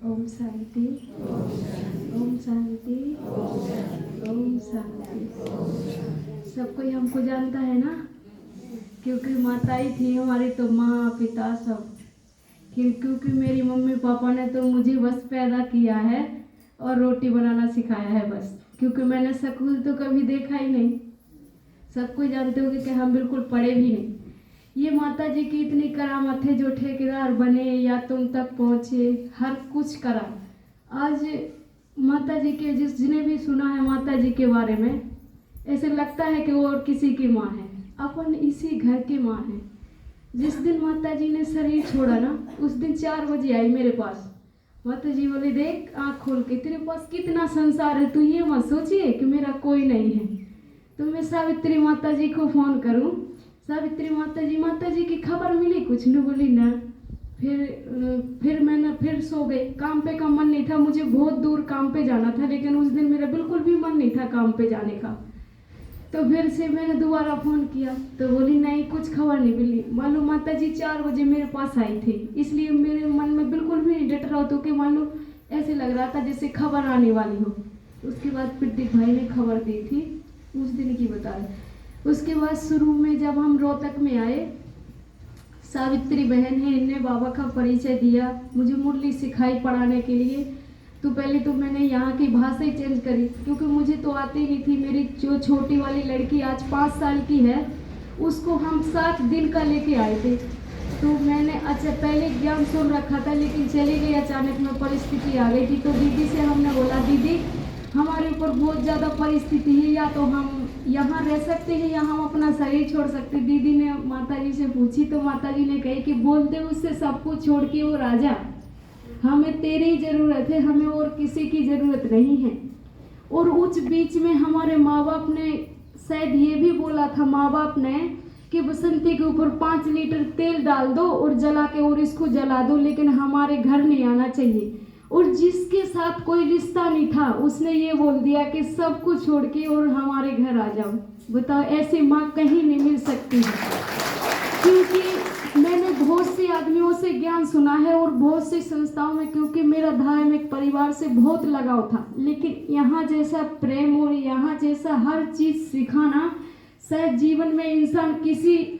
ओम शांति, ओम शांति, ओम शांति। सब कोई हमको जानता है ना, क्योंकि माता ही थी हमारी, तो माँ पिता सब। क्योंकि मेरी मम्मी पापा ने तो मुझे बस पैदा किया है और रोटी बनाना सिखाया है बस, क्योंकि मैंने स्कूल तो कभी देखा ही नहीं। सब कोई जानते होंगे कि हम बिल्कुल पढ़े भी नहीं। ये माता जी की इतनी करामत है, जो ठेकेदार बने या तुम तक पहुँचे, हर कुछ करा। आज माता जी के जिसने भी सुना है माता जी के बारे में, ऐसे लगता है कि वो और किसी की माँ है, अपन इसी घर की माँ है। जिस दिन माता जी ने शरीर छोड़ा ना, उस दिन 4 बजे आई मेरे पास। माता जी बोली, देख आँख खोल के, तेरे पास कितना संसार है, तू ये मत सोचिए कि मेरा कोई नहीं है। तो मैं सावित्री माता जी को फ़ोन करूं, सावित्री माता जी की खबर मिली कुछ नहीं? बोली ना। फिर मैंने फिर सो गई। काम पे का मन नहीं था, मुझे बहुत दूर काम पे जाना था, लेकिन उस दिन मेरा बिल्कुल भी मन नहीं था काम पे जाने का। तो फिर से मैंने दोबारा फ़ोन किया, तो बोली नहीं, कुछ खबर नहीं मिली। मालूम माता जी 4 बजे मेरे पास आई थी, इसलिए मेरे मन में बिल्कुल भी नहीं डट रहा, तो कि मालूम ऐसे लग रहा था जैसे खबर आने वाली हो। उसके बाद प्रदीप भाई ने खबर दी थी, उस दिन की बता रहे। उसके बाद शुरू में जब हम रोहतक में आए, सावित्री बहन है, इनने बाबा का परिचय दिया, मुझे मुरली सिखाई पढ़ाने के लिए। तो पहले तो मैंने यहाँ की भाषा ही चेंज करी, क्योंकि मुझे तो आती नहीं थी। मेरी जो छोटी वाली लड़की आज 5 साल की है, उसको हम 7 दिन का लेके आए थे। तो मैंने अच्छा पहले ज्ञान सुन रखा था, लेकिन चली गई अचानक में, परिस्थिति आ गई थी। तो दीदी से हमने बोला, दीदी हमारे ऊपर बहुत ज़्यादा परिस्थिति है, या तो हम यहाँ रह सकते हैं या हम अपना शरीर छोड़ सकते। दीदी ने माता जी से पूछी, तो माता जी ने कही कि बोल दे उससे सब कुछ छोड़ के वो राजा, हमें तेरी ज़रूरत है, हमें और किसी की ज़रूरत नहीं है। और उस बीच में हमारे माँ बाप ने शायद ये भी बोला था, माँ बाप ने, कि बसंती के ऊपर 5 लीटर तेल डाल दो और जला के और इसको जला दो, लेकिन हमारे घर नहीं आना चाहिए। और जिसके साथ कोई रिश्ता नहीं था, उसने ये बोल दिया कि सब कुछ छोड़ के और हमारे घर आ जाओ। बताओ, ऐसी माँ कहीं नहीं मिल सकती है। क्योंकि मैंने बहुत से आदमियों से ज्ञान सुना है और बहुत सी संस्थाओं में, क्योंकि मेरा धार्मिक परिवार से बहुत लगाव था, लेकिन यहाँ जैसा प्रेम और यहाँ जैसा हर चीज़ सिखाना, शायद जीवन में इंसान किसी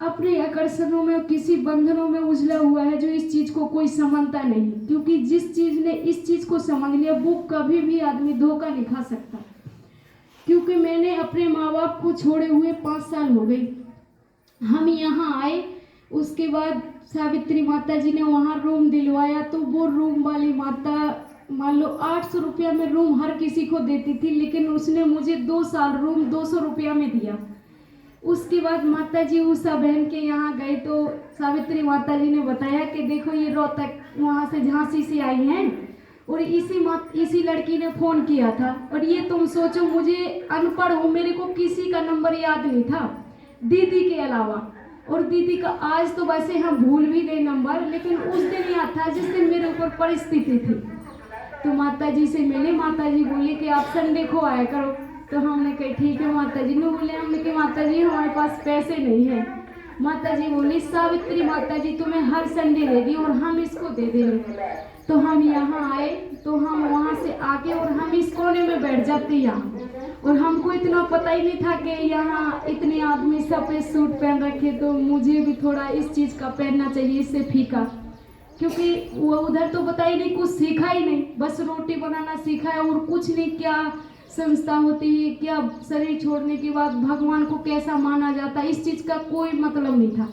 अपने आकर्षणों में, किसी बंधनों में उलझा हुआ है, जो इस चीज़ को कोई समझता नहीं। क्योंकि जिस चीज़ ने इस चीज़ को समझ लिया, वो कभी भी आदमी धोखा नहीं खा सकता। क्योंकि मैंने अपने माँ बाप को छोड़े हुए 5 साल हो गए। हम यहाँ आए, उसके बाद सावित्री माता जी ने वहाँ रूम दिलवाया, तो वो रूम वाली माता मान लो 800 रुपया में रूम हर किसी को देती थी, लेकिन उसने मुझे 2 साल रूम 200 रुपया में दिया। उसके बाद माता जी उषा बहन के यहाँ गए, तो सावित्री माता जी ने बताया कि देखो ये रोहतक वहाँ से झांसी से आई हैं, और इसी लड़की ने फ़ोन किया था। और ये तुम सोचो, मुझे अनपढ़ हूँ, मेरे को किसी का नंबर याद नहीं था दीदी के अलावा। और दीदी का आज तो वैसे हम भूल भी गए नंबर, लेकिन उस दिन याद था जिस दिन मेरे ऊपर परिस्थिति थी। तो माता जी से मिले, माता जी बोली कि आप संडे को आया करो। तो हमने कही ठीक है माता जी। ने बोले, हमने कि माता जी हमारे पास पैसे नहीं है। माता जी बोली, सावित्री माता जी तुम्हें हर संडे देगी और हम इसको दे देंगे। तो हम यहाँ आए, तो हम वहाँ से आके और हम इस कोने में बैठ जाते यहाँ। और हमको इतना पता ही नहीं था कि यहाँ इतने आदमी सफ़ेद सूट पहन रखे, तो मुझे भी थोड़ा इस चीज़ का पहनना चाहिए, इससे फीका। क्योंकि वो उधर तो पता ही नहीं, कुछ सीखा ही नहीं, बस रोटी बनाना सीखा है और कुछ नहीं। क्या संस्था होती है, क्या शरीर छोड़ने के बाद भगवान को कैसा माना जाता है, इस चीज़ का कोई मतलब नहीं था।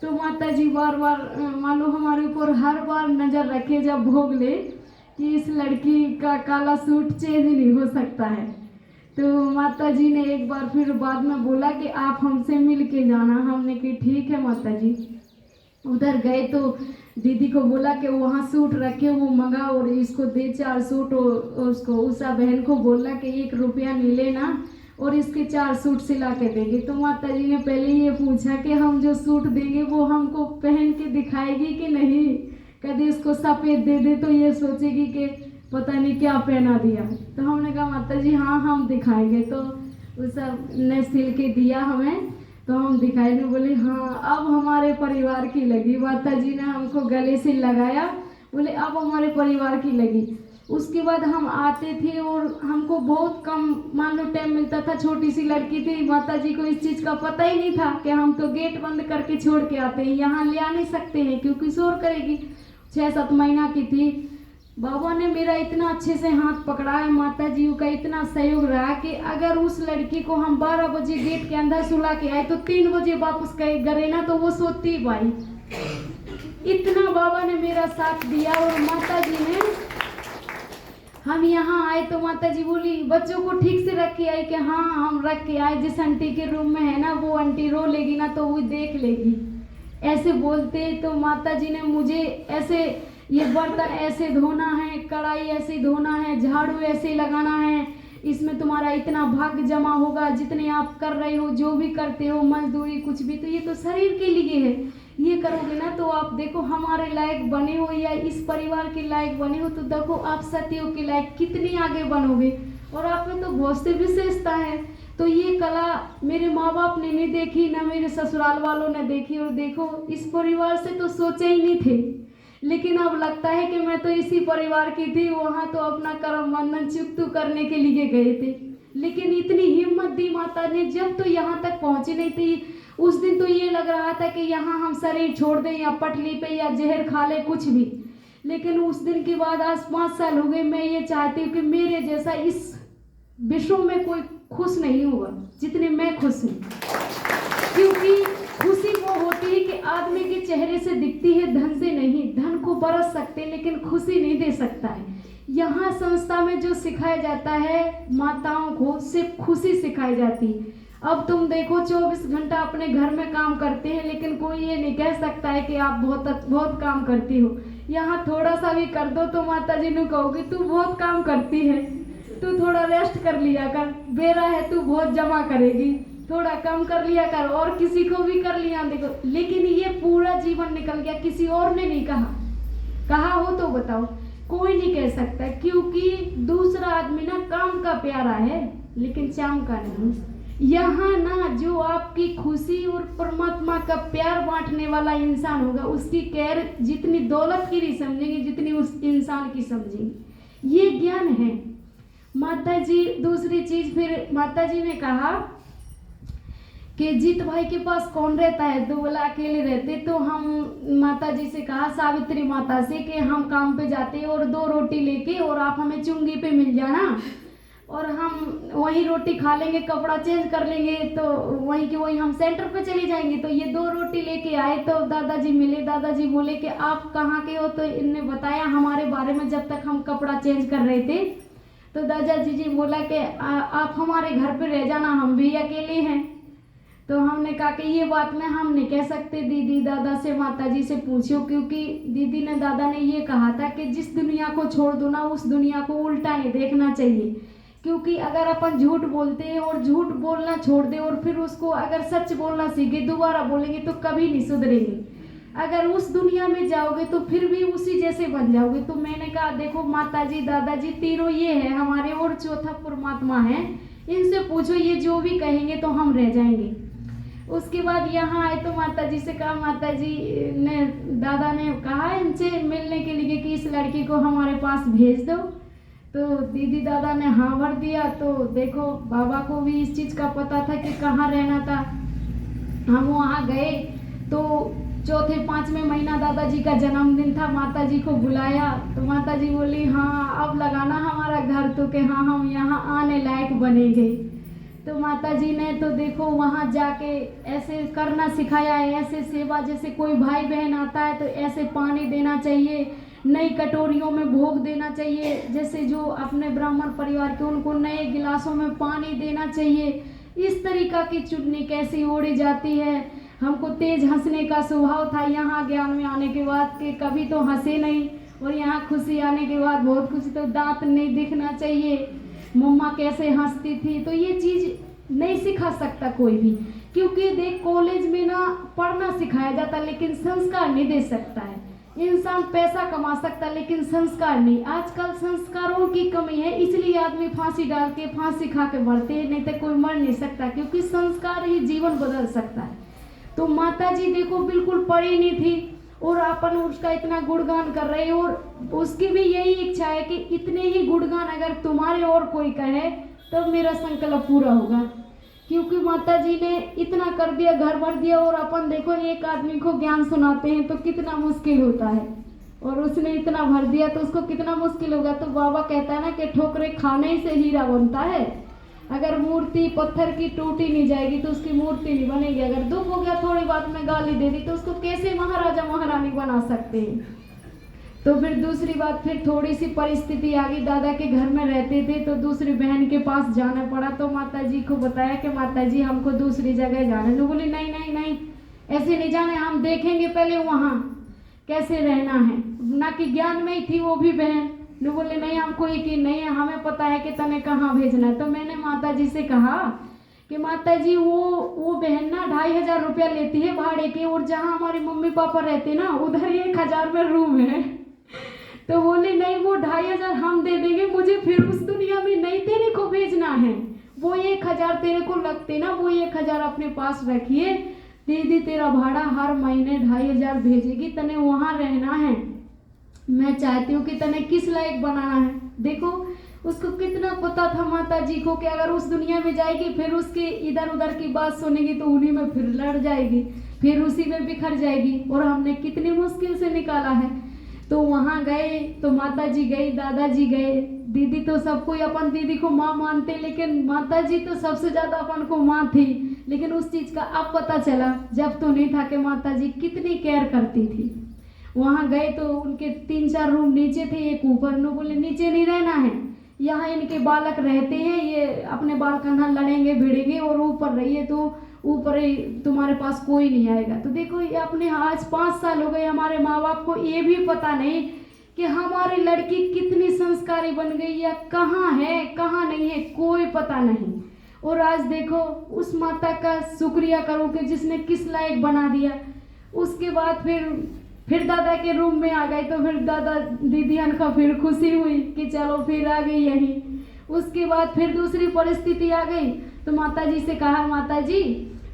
तो माता जी बार बार मानो हमारे ऊपर हर बार नज़र रखे जब भोग ले, कि इस लड़की का काला सूट चेंज नहीं हो सकता है। तो माता जी ने एक बार फिर बाद में बोला कि आप हमसे मिल के जाना। हमने कहा ठीक है माता जी। उधर गए तो दीदी को बोला कि वहाँ सूट रखे, वो मंगा और इसको दे 4 सूट। और उसको उषा बहन को बोला कि 1 रुपया नहीं लेना और इसके 4 सूट सिला के देंगे। तो माता जी ने पहले ये पूछा कि हम जो सूट देंगे वो हमको पहन के दिखाएगी कि नहीं, कभी उसको सफ़ेद दे दे तो ये सोचेगी कि पता नहीं क्या पहना दिया। तो हमने कहा माता जी हाँ हम दिखाएंगे। तो उषा ने सिल के दिया हमें, तो हम दिखाई में बोले हाँ अब हमारे परिवार की लगी। माता जी ने हमको गले से लगाया बोले अब हमारे परिवार की लगी। उसके बाद हम आते थे और हमको बहुत कम मान लो टाइम मिलता था। छोटी सी लड़की थी, माता जी को इस चीज़ का पता ही नहीं था कि हम तो गेट बंद करके छोड़ के आते हैं, यहाँ ले आ नहीं सकते हैं क्योंकि शोर करेगी। 6-7 महीना की थी। बाबा ने मेरा इतना अच्छे से हाथ पकड़ा है, माता जी का इतना सहयोग रहा कि अगर उस लड़की को हम 12 बजे गेट के अंदर सुला के आए तो 3 बजे वापस गए ना तो वो सोती पाई। इतना बाबा ने मेरा साथ दिया। और माता जी ने, हम यहाँ आए तो माता जी बोली बच्चों को ठीक से रख के आई कि हाँ हम रख के आए, जिस आंटी के रूम में है ना वो आंटी रो लेगी ना तो वो देख लेगी। ऐसे बोलते तो माता जी ने मुझे ऐसे, ये बर्तन ऐसे धोना है, कढ़ाई ऐसे धोना है, झाड़ू ऐसे लगाना है, इसमें तुम्हारा इतना भाग जमा होगा, जितने आप कर रहे हो जो भी करते हो मजदूरी कुछ भी, तो ये तो शरीर के लिए है, ये करोगे ना तो आप देखो हमारे लायक बने हो या इस परिवार के लायक बने हो तो देखो आप सतियों के लायक कितनी आगे बनोगे। और आप में तो बहुत सी विशेषता है। तो ये कला मेरे माँ बाप ने नहीं देखी, ना मेरे ससुराल वालों ने देखी। और देखो इस परिवार से तो सोचे ही नहीं थे, लेकिन अब लगता है कि मैं तो इसी परिवार की थी। वहाँ तो अपना कर्म बंधन चुकतू करने के लिए गए थे, लेकिन इतनी हिम्मत दी माता ने। जब तो यहाँ तक पहुँची नहीं थी उस दिन तो ये लग रहा था कि यहाँ हम शरीर छोड़ दें या पटली पे या जहर खा ले कुछ भी। लेकिन उस दिन के बाद आज 5 साल हो गए। मैं ये चाहती हूँ कि मेरे जैसा इस विश्व में कोई खुश नहीं होगा जितने मैं खुश हूँ, क्योंकि खुशी वो होती है कि आदमी के चेहरे से दिखती है, धन से नहीं। धन को बरस सकते लेकिन खुशी नहीं दे सकता है। यहाँ संस्था में जो सिखाया जाता है माताओं को सिर्फ खुशी सिखाई जाती है। अब तुम देखो 24 घंटा अपने घर में काम करते हैं, लेकिन कोई ये नहीं कह सकता है कि आप बहुत काम करती हो। यहाँ थोड़ा सा भी कर दो तो माता जी ने कहोगे तू बहुत काम करती है, तू थोड़ा रेस्ट कर लिया कर, बेरा है तू बहुत जमा करेगी, थोड़ा कम कर लिया कर। और किसी को भी कर लिया देखो, लेकिन ये पूरा जीवन निकल गया, किसी और ने नहीं कहा हो तो बताओ, कोई नहीं कह सकता, क्योंकि दूसरा आदमी ना काम का प्यारा है लेकिन चाम का नहीं। यहाँ ना जो आपकी खुशी और परमात्मा का प्यार बांटने वाला इंसान होगा उसकी केयर जितनी दौलत की नहीं समझेंगे जितनी उस इंसान की समझेंगे। ये ज्ञान है माता जी। दूसरी चीज फिर माता जी ने कहा कि जीत भाई के पास कौन रहता है, तो बोला अकेले रहते। तो हम माता जी से कहा, सावित्री माता से, कि हम काम पे जाते और 2 रोटी लेके और आप हमें चुंगी पे मिल जाना और हम वहीं रोटी खा लेंगे, कपड़ा चेंज कर लेंगे, तो वहीं के वहीं हम सेंटर पे चले जाएंगे। तो ये 2 रोटी लेके आए तो दादाजी मिले। दादाजी बोले कि आप कहाँ के हो, तो इनने बताया हमारे बारे में जब तक हम कपड़ा चेंज कर रहे थे। तो दादाजी जी बोला कि आप हमारे घर पे रह जाना, हम भी अकेले हैं। तो हमने कहा कि ये बात में हम नहीं कह सकते, दीदी दादा से माता जी से पूछो, क्योंकि दीदी ने दादा ने ये कहा था कि जिस दुनिया को छोड़ दो ना उस दुनिया को उल्टा नहीं देखना चाहिए। क्योंकि अगर अपन झूठ बोलते हैं और झूठ बोलना छोड़ दे और फिर उसको अगर सच बोलना सीखे दोबारा बोलेंगे तो कभी नहीं सुधरेंगे। अगर उस दुनिया में जाओगे तो फिर भी उसी जैसे बन जाओगे। तो मैंने कहा देखो माता जी दादाजी तीनों ये है हमारे और चौथा परमात्मा है, इनसे पूछो, ये जो भी कहेंगे तो हम रह जाएंगे। उसके बाद यहाँ आए तो माता जी से कहा, माता जी ने दादा ने कहा इनसे मिलने के लिए कि इस लड़की को हमारे पास भेज दो। तो दीदी दादा ने हाँ भर दिया। तो देखो बाबा को भी इस चीज़ का पता था कि कहाँ रहना था। हम वहाँ गए तो 4-5वें महीना दादाजी का जन्मदिन था। माता जी को बुलाया तो माता जी बोली हाँ अब लगाना हमारा घर, तो कि हाँ हम यहाँ आने लायक बनेंगे। तो माता जी ने तो देखो वहाँ जाके ऐसे करना सिखाया है, ऐसे सेवा, जैसे कोई भाई बहन आता है तो ऐसे पानी देना चाहिए, नई कटोरियों में भोग देना चाहिए, जैसे जो अपने ब्राह्मण परिवार के उनको नए गिलासों में पानी देना चाहिए। इस तरीका की चुन्नी कैसी ओढ़ी जाती है। हमको तेज हंसने का स्वभाव था यहाँ ज्ञान में आने के बाद कि कभी तो हंसे नहीं, और यहाँ खुशी आने के बाद बहुत खुशी, तो दांत नहीं दिखना चाहिए, मम्मा कैसे हंसती थी। तो ये चीज़ नहीं सिखा सकता कोई भी, क्योंकि देख कॉलेज में ना पढ़ना सिखाया जाता लेकिन संस्कार नहीं दे सकता है। इंसान पैसा कमा सकता लेकिन संस्कार नहीं। आजकल संस्कारों की कमी है, इसलिए आदमी फांसी डाल के फांसी खा के मरते हैं, नहीं तो कोई मर नहीं सकता, क्योंकि संस्कार ही जीवन बदल सकता है। तो माता जी देखो बिल्कुल पढ़ी नहीं थी और अपन उसका इतना गुणगान कर रहे हैं, और उसकी भी यही इच्छा है कि इतने ही गुणगान अगर तुम्हारे और कोई कहे तो मेरा संकल्प पूरा होगा। क्योंकि माता जी ने इतना कर दिया, घर भर दिया, और अपन देखो एक आदमी को ज्ञान सुनाते हैं तो कितना मुश्किल होता है, और उसने इतना भर दिया तो उसको कितना मुश्किल होगा। तो बाबा कहता है ना कि ठोकरे खाने से हीरा बनता है। अगर मूर्ति पत्थर की टूटी नहीं जाएगी तो उसकी मूर्ति नहीं बनेगी। अगर दुख हो गया थोड़ी बात में गाली दे दी तो उसको कैसे महाराजा महारानी बना सकते हैं। तो फिर दूसरी बात, फिर थोड़ी सी परिस्थिति आ गई, दादा के घर में रहते थे तो दूसरी बहन के पास जाना पड़ा। तो माता जी को बताया कि माता जी हमको दूसरी जगह जाना है। बोले नहीं नहीं नहीं, ऐसे नहीं जाने, हम देखेंगे पहले वहाँ कैसे रहना है। ना कि ज्ञान में ही थी वो भी बहन। नु बोले नहीं, हमको यकीन नहीं है, हमें पता है कि तने कहाँ भेजना है। तो मैंने माता जी से कहा कि माता जी वो बहन ना 2500 रुपया लेती है भाड़े के, और जहाँ हमारे मम्मी पापा रहते ना उधर 1000 में रूम है। तो बोले नहीं, वो 2500 हम दे देंगे, मुझे फिर उस दुनिया में नहीं तेरे को भेजना है। वो 1000 तेरे को लगते ना, वो 1000 अपने पास रखिए, दीदी तेरा भाड़ा हर महीने 2500 भेजेगी, तने वहाँ रहना है। मैं चाहती हूँ कि तने किस लायक बनाना है। देखो उसको कितना पता था माता जी को कि अगर उस दुनिया में जाएगी फिर उसकी इधर उधर की बात सुनेगी तो उन्हीं में फिर लड़ जाएगी, फिर उसी में बिखर जाएगी। और हमने कितनी मुश्किल से निकाला है। तो वहाँ गए तो माता जी गई, दादाजी गए, दीदी तो सब कोई अपन दीदी को माँ मानते, लेकिन माता जी तो सबसे ज़्यादा अपन को माँ थी। लेकिन उस चीज़ का अब पता चला, जब तो नहीं था, कि माता जी कितनी केयर करती थी। वहाँ गए तो उनके 3-4 रूम नीचे थे, एक ऊपर। नो बोले नीचे नहीं रहना है, यहाँ इनके बालक रहते हैं, ये अपने बाल कान्हा लड़ेंगे भिड़ेंगे, और ऊपर रहिए तो ऊपर ही तुम्हारे पास कोई नहीं आएगा। तो देखो ये अपने आज 5 साल हो गए, हमारे माँ बाप को ये भी पता नहीं कि हमारी लड़की कितनी संस्कारी बन गई या कहाँ है कहाँ नहीं है, कोई पता नहीं। और आज देखो उस माता का शुक्रिया करो कि जिसने किस लायक बना दिया। उसके बाद फिर दादा के रूम में आ गए तो फिर दादा दीदियान का फिर खुशी हुई कि चलो फिर आ गई यहीं। उसके बाद फिर दूसरी परिस्थिति आ गई तो माता जी से कहा, माता जी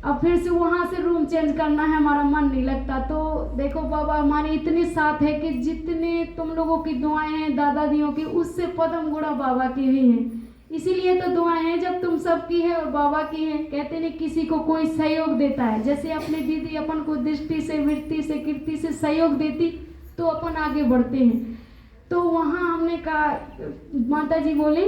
अब फिर से वहाँ से रूम चेंज करना है, हमारा मन नहीं लगता। तो देखो बाबा हमारी इतनी साथ है कि जितने तुम लोगों की दुआएं हैं दादादियों की, उससे पदम गुणा बाबा की भी हैं। इसीलिए तो दुआएं हैं जब तुम सबकी है और बाबा की है। कहते नहीं किसी को कोई सहयोग देता है, जैसे अपनी दीदी अपन को दृष्टि से वृत्ति से कीर्ति से सहयोग देती तो अपन आगे बढ़ते हैं। तो वहाँ हमने कहा, माता जी बोले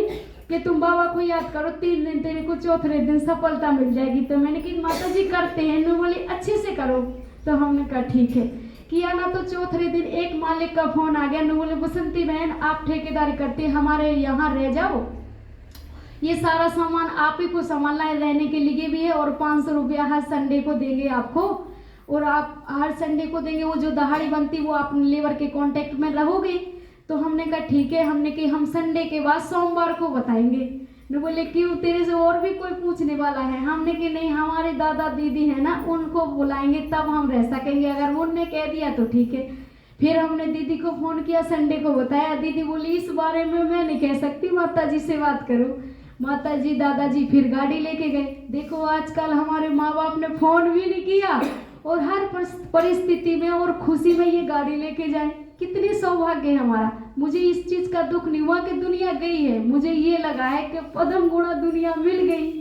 कि तुम बाबा को याद करो, 3 दिन तेरे को चौथे दिन सफलता मिल जाएगी। तो मैंने कहा माता जी करते हैं। नो बोले अच्छे से करो। तो हमने कहा ठीक है। किया ना तो चौथे दिन एक मालिक का फोन आ गया। नो बोले बसंती बहन आप ठेकेदारी करते हमारे यहाँ रह जाओ, ये सारा सामान आप ही को संभालना है, रहने के लिए भी है, और 500 रुपया हर संडे को देंगे आपको, और आप हर संडे को देंगे, वो जो दहाड़ी बनती वो आप लेबर के कांटेक्ट में रहोगे। तो हमने कहा ठीक है। हमने कि हम संडे के बाद सोमवार को बताएंगे। ने बोले क्यों, तेरे से और भी कोई पूछने वाला है? हमने कि नहीं, हमारे दादा दीदी है ना उनको बुलाएंगे तब हम रह सकेंगे, अगर उनने कह दिया तो ठीक है। फिर हमने दीदी को फोन किया, संडे को बताया। दीदी बोली इस बारे में मैं नहीं कह सकती, माता जी से बात करो। माता जी दादाजी फिर गाड़ी लेके गए। देखो आजकल हमारे माँ बाप ने फोन भी नहीं किया और हर परिस्थिति में और खुशी में ये गाड़ी लेके जाए, कितनी सौभाग्य है हमारा। मुझे इस चीज का दुख नहीं हुआ कि दुनिया गई है, मुझे ये लगा है कि पदम गुणा दुनिया मिल गई।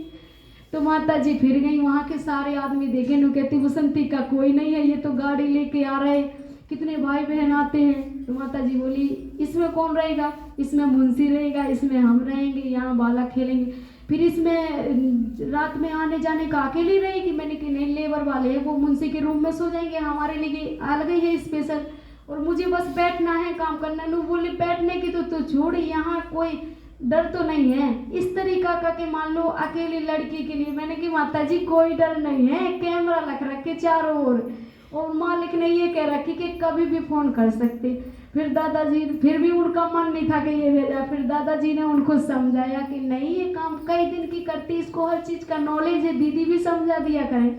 तो माता जी फिर गई, वहाँ के सारे आदमी देखे, नु कहती बसंती का कोई नहीं है, ये तो गाड़ी लेके आ रहे, कितने भाई बहन आते हैं। तो माता जी बोली इसमें कौन रहेगा, इसमें मुंशी रहेगा, इसमें हम रहेंगे, यहाँ बालक खेलेंगे, फिर इसमें रात में आने जाने का अकेली रहेगी। मैंने कि नहीं, लेबर वाले हैं वो मुंशी के रूम में सो जाएंगे, हमारे लिए अलग ही है स्पेशल, और मुझे बस बैठना है काम करना है। नु बोले बैठने की तो छोड़, यहाँ कोई डर तो नहीं है इस तरीका का कि मान लो अकेली लड़की के लिए। मैंने कि माता जी कोई डर नहीं है, कैमरा लग रखे चारों ओर, और मालिक ने ये कह रखी कि कभी भी फोन कर सकते। फिर दादाजी, फिर भी उनका मन नहीं था कि ये भेजा। फिर दादाजी ने उनको समझाया कि नहीं, ये काम कई दिन की करती, इसको हर चीज का नॉलेज है, दीदी भी समझा दिया करें।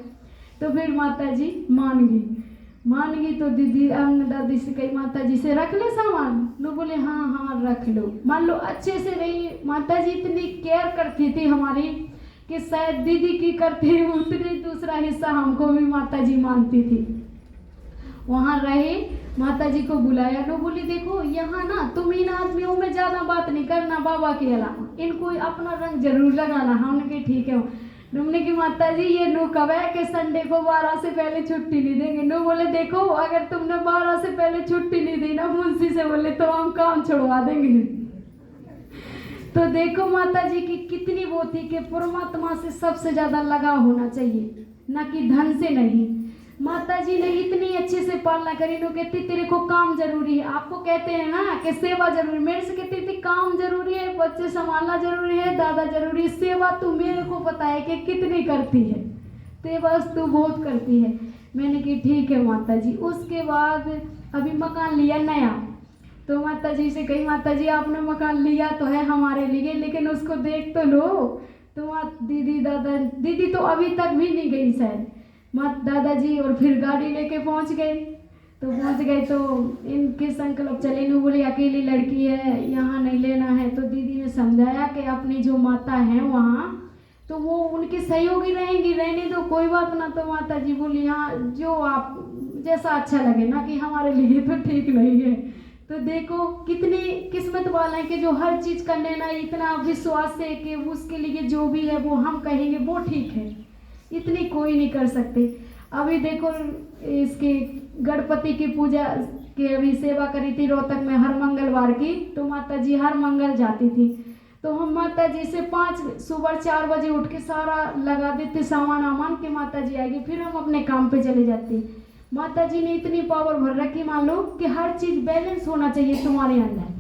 तो फिर माता जी मान गई। तो दीदी हमने दादी से कही, माता जी से रख ले सामान। नो बोले हाँ रख लो, मान लो अच्छे से रही। माता जी इतनी केयर करती थी हमारी कि शायद दीदी की करती उतनी दूसरा हिस्सा हमको भी माता जी मानती थी। वहाँ रहे, माता जी को बुलाया। नो बोली देखो यहाँ ना तुम इन आदमियों में ज़्यादा बात नहीं करना बाबा के अलावा, इनको अपना रंग जरूर लगाना। हमने कहा ठीक है। तुमने कि माता जी ये नो कब है कि संडे को 12 से पहले छुट्टी नहीं देंगे। नो बोले देखो अगर तुमने 12 से पहले छुट्टी नहीं दी ना मुंशी से बोले तो हम काम छुड़वा देंगे। तो देखो माता जी की कितनी वो थी कि परमात्मा से सबसे ज्यादा लगाव होना चाहिए, ना कि धन से नहीं। माता जी ने इतनी अच्छे से पालना करी। नो कहती तेरे को काम जरूरी है, आपको कहते हैं ना कि सेवा जरूरी, मेरे से कहती थी काम जरूरी है, बच्चे संभालना जरूरी है, दादा जरूरी है, सेवा तू मेरे को पता है कि कितनी करती है, सेवा तू बहुत करती है। मैंने कही ठीक है माता जी। उसके बाद अभी मकान लिया नया, तो माता जी से कही माता जी आपने मकान लिया तो है हमारे लिए, लेकिन उसको देख तो लो। तो दीदी दादा, दीदी तो अभी तक भी नहीं गई शायद, दादाजी और फिर गाड़ी लेके पहुंच गए। तो इनके संकल्प चले, नु बोली अकेली लड़की है यहाँ नहीं लेना है। तो दीदी ने समझाया कि अपनी जो माता है वहाँ तो वो उनकी सहयोगी रहेंगी, रहने दो कोई बात ना। तो माता जी बोली हाँ जो आप जैसा अच्छा लगे ना, कि हमारे लिए तो ठीक नहीं है। तो देखो कितनी किस्मत वाला है कि जो हर चीज़ करने ना इतना विश्वास है कि उसके लिए जो भी है वो हम कहेंगे वो ठीक है, इतनी कोई नहीं कर सकते। अभी देखो इसके गणपति की पूजा की अभी सेवा करी थी रोहतक में हर मंगलवार की, तो माता जी हर मंगल जाती थी। तो हम माता जी से सुबह 4 बजे उठ के सारा लगा देते सामान आमान के माता जी आएगी, फिर हम अपने काम पे चले जाते। माता जी ने इतनी पावर भर रखी मान लो कि हर चीज़ बैलेंस होना चाहिए तुम्हारे अंदर।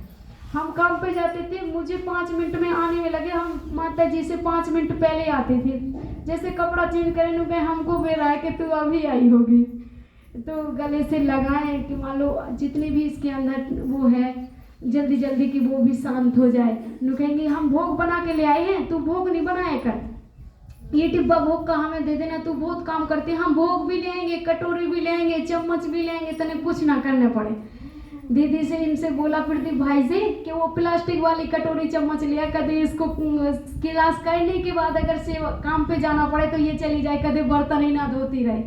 हम काम पे जाते थे, मुझे 5 मिनट में आने में लगे, हम माता जी से 5 मिनट पहले आते थे। जैसे कपड़ा चेंज करें गए हमको बेरा है कि तू अभी आई होगी, तो गले से लगाएं कि मान लो जितनी भी इसके अंदर वो है जल्दी जल्दी कि वो भी शांत हो जाए। नु कहेंगे हम भोग बना के ले आए हैं, तू भोग नहीं बनाया कर, ये डिब्बा भोग का हमें दे देना, तू बहुत काम करती है, हम भोग भी लेंगे, कटोरी भी लेंगे, चम्मच भी लेंगे, तने कुछ ना करने पड़े। दीदी से इनसे बोला फिरती भाई से कि वो प्लास्टिक वाली कटोरी चम्मच लिया, कभी इसको गिलास करने के बाद अगर से काम पे जाना पड़े तो ये चली जाए, कभी बर्तन ही ना धोती रहे।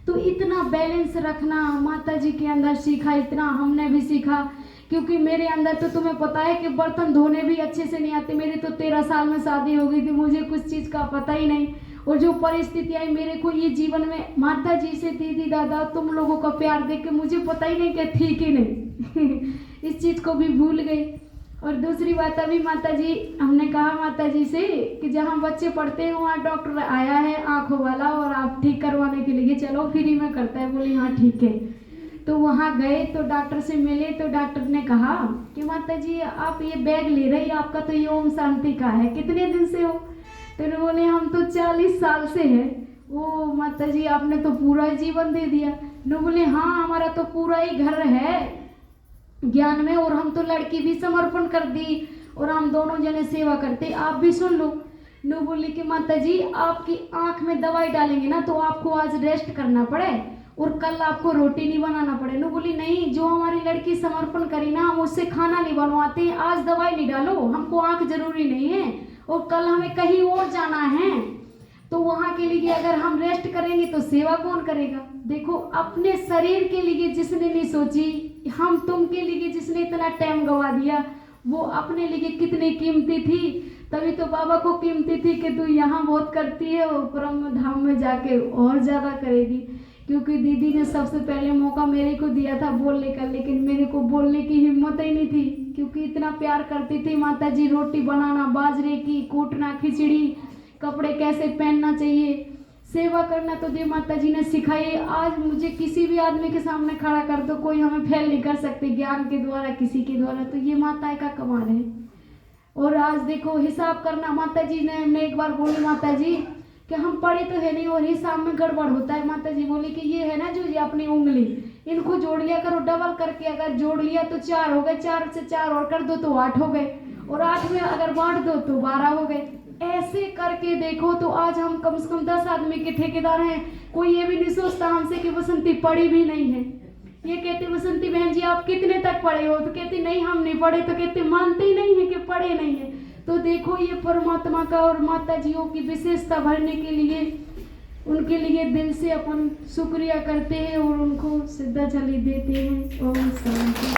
तो इतना बैलेंस रखना माता जी के अंदर सीखा, इतना हमने भी सीखा। क्योंकि मेरे अंदर तो तुम्हें पता है कि बर्तन धोने भी अच्छे से नहीं आते। मेरी तो 13 साल में शादी हो गई थी, मुझे कुछ चीज़ का पता ही नहीं। और जो परिस्थिति आई मेरे को ये जीवन में माता जी से, दीदी दादा तुम लोगों का प्यार देख के मुझे पता ही नहीं कि ठीक ही नहीं इस चीज़ को भी भूल गई। और दूसरी बात अभी माता जी, हमने कहा माता जी से कि जहाँ बच्चे पढ़ते हैं वहाँ डॉक्टर आया है आँखों वाला और आप ठीक करवाने के लिए चलो, फ्री में करता है। बोली हाँ ठीक है। तो वहाँ गए तो डॉक्टर से मिले, तो डॉक्टर ने कहा कि माता जी आप ये बैग ले रही, आपका तो ये ओम शांति का है, कितने दिन से हो? तो बोले हम तो 40 साल से है। वो माता जी आपने तो पूरा जीवन दे दिया। नो बोले हाँ हमारा तो पूरा ही घर है ज्ञान में, और हम तो लड़की भी समर्पण कर दी और हम दोनों जने सेवा करते, आप भी सुन लो। नो बोली कि माता जी आपकी आँख में दवाई डालेंगे ना तो आपको आज रेस्ट करना पड़े और कल आपको रोटी नहीं बनाना पड़े। नो बोली नहीं, जो हमारी लड़की समर्पण करी ना हम उससे खाना नहीं बनवाते, आज दवाई नहीं डालो, हमको आँख जरूरी नहीं है और कल हमें कहीं और जाना है, तो वहाँ के लिए अगर हम रेस्ट करेंगे तो सेवा कौन करेगा? देखो अपने शरीर के लिए जिसने नहीं सोची, हम तुम के लिए जिसने इतना टाइम गवा दिया, वो अपने लिए कितनी कीमती थी। तभी तो बाबा को कीमती थी कि तू यहाँ बहुत करती है और ब्रह्म धाम में जाके और ज़्यादा करेगी। क्योंकि दीदी ने सबसे पहले मौका मेरे को दिया था बोलने का, लेकिन मेरे को बोलने की हिम्मत ही नहीं थी, क्योंकि इतना प्यार करती थी माता जी। रोटी बनाना बाजरे की, कूटना खिचड़ी, कपड़े कैसे पहनना चाहिए, सेवा करना तो दे माता जी ने सिखाई। आज मुझे किसी भी आदमी के सामने खड़ा कर दो, कोई हमें फेल नहीं कर सकते ज्ञान के द्वारा, किसी के द्वारा। तो ये माता का कमाल है। और आज देखो हिसाब करना, माता जी ने हमने एक बार बोली माता जी कि हम पढ़े तो है नहीं और हिसाब में गड़बड़ होता है। माता जी बोली कि ये है ना जो ये अपनी उंगली, इनको जोड़ लिया करो, डबल करके अगर जोड़ लिया तो 4 हो गए, 4 से 4 और कर दो तो 8 हो गए, और 8 में अगर बांट दो तो 12 हो गए। ऐसे करके देखो तो आज हम कम से कम 10 आदमी के ठेकेदार हैं। कोई ये भी नहीं सोचता हमसे कि बसंती पढ़ी भी नहीं है। ये कहते बसंती बहन जी आप कितने तक पढ़े हो, तो कहती नहीं हम नहीं पढ़े, तो कहते मानते ही नहीं है कि पढ़े नहीं है। तो देखो ये परमात्मा का और माता जियों की विशेषता भरने के लिए उनके लिए दिल से अपन शुक्रिया करते हैं और उनको श्रद्धांजलि देते हैं। ओम शांति।